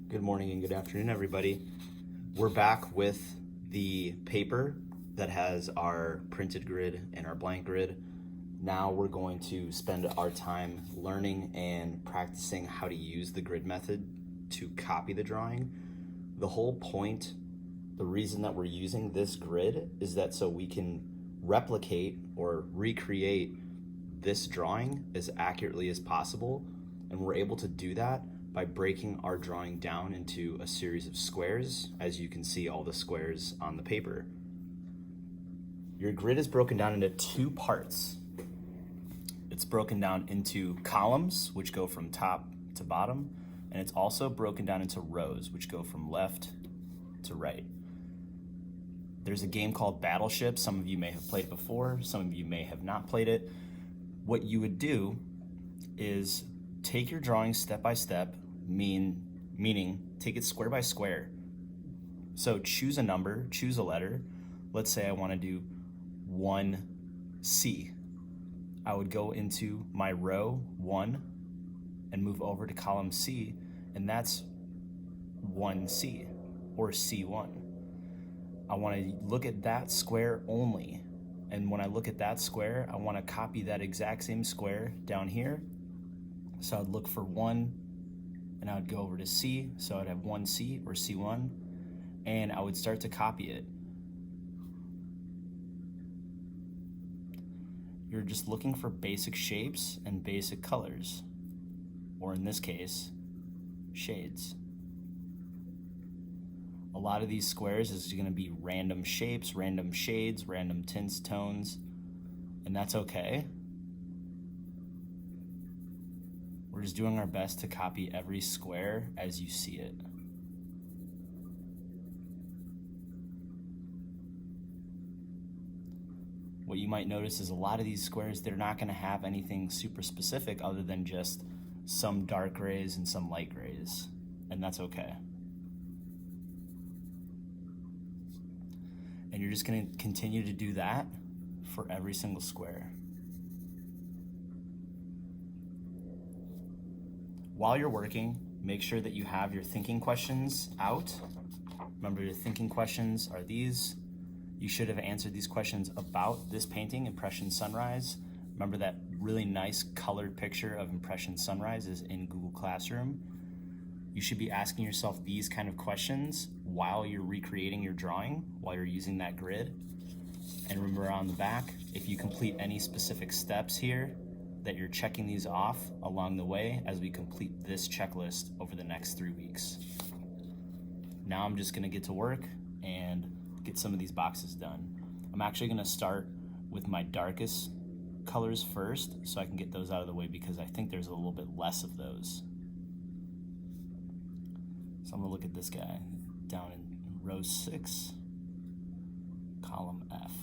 Good morning and good afternoon, everybody. We're back with the paper that has our printed grid and our blank grid. Now we're going to spend our time learning and practicing how to use the grid method to copy the drawing. The whole point, the reason that we're using this grid is that so we can replicate or recreate this drawing as accurately as possible, and we're able to do that by breaking our drawing down into a series of squares, as you can see all the squares on the paper. Your grid is broken down into two parts. It's broken down into columns, which go from top to bottom, and it's also broken down into rows, which go from left to right. There's a game called Battleship. Some of you may have played it before, some of you may have not played it. What you would do is take your drawing step by step, meaning take it square by square. So choose a number, choose a letter. Let's say I want to do 1C. I would go into my row 1 and move over to column C, and that's 1C or C1. I want to look at that square only. And when I look at that square, I want to copy that exact same square down here. So I'd look for 1, and I would go over to C, so I'd have 1C or C1, and I would start to copy it. You're just looking for basic shapes and basic colors, or in this case, shades. A lot of these squares is going to be random shapes, random shades, random tints, tones, and that's okay. We're just doing our best to copy every square as you see it. What you might notice is a lot of these squares, they're not going to have anything super specific other than just some dark grays and some light grays, and that's okay. And you're just going to continue to do that for every single square. While you're working, make sure that you have your thinking questions out. Remember, your thinking questions are these. You should have answered these questions about this painting, Impression Sunrise. Remember that really nice colored picture of Impression Sunrise is in Google Classroom. You should be asking yourself these kind of questions while you're recreating your drawing, while you're using that grid. And remember on the back, if you complete any specific steps here, that you're checking these off along the way as we complete this checklist over the next 3 weeks. Now I'm just gonna get to work and get some of these boxes done. I'm actually gonna start with my darkest colors first so I can get those out of the way because I think there's a little bit less of those. So I'm gonna look at this guy down in row 6, column F.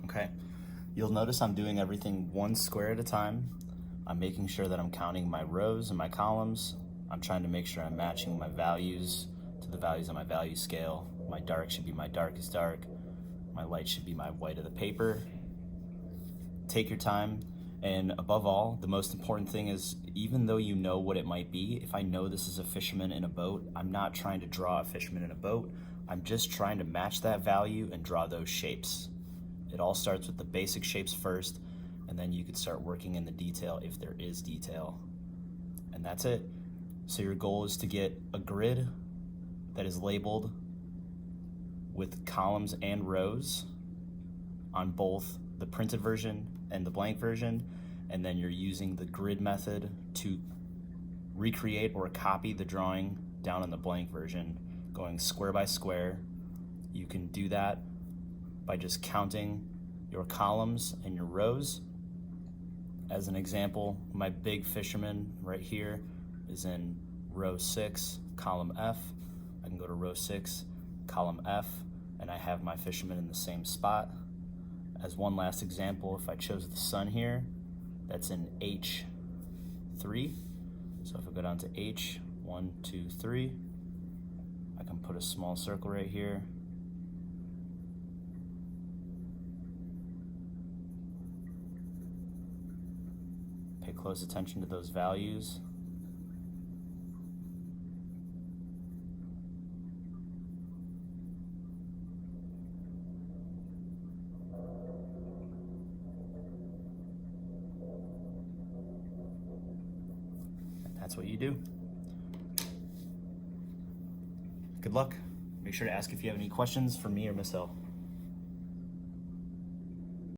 Okay. You'll notice I'm doing everything one square at a time. I'm making sure that I'm counting my rows and my columns. I'm trying to make sure I'm matching my values to the values on my value scale. My dark should be my darkest dark. My light should be my white of the paper. Take your time. And above all, the most important thing is, even though you know what it might be, if I know this is a fisherman in a boat, I'm not trying to draw a fisherman in a boat. I'm just trying to match that value and draw those shapes. It all starts with the basic shapes first, and then you could start working in the detail if there is detail. And that's it. So your goal is to get a grid that is labeled with columns and rows on both the printed version and the blank version, and then you're using the grid method to recreate or copy the drawing down in the blank version, going square by square. You can do that by just counting your columns and your rows. As an example, my big fisherman right here is in row 6, column F. I can go to row 6, column F, and I have my fisherman in the same spot. As one last example, if I chose the sun here, that's in H3. So if I go down to H, 1, 2, 3, I can put a small circle right here. Pay close attention to those values. That's what you do. Good luck. Make sure to ask if you have any questions for me or Miss L.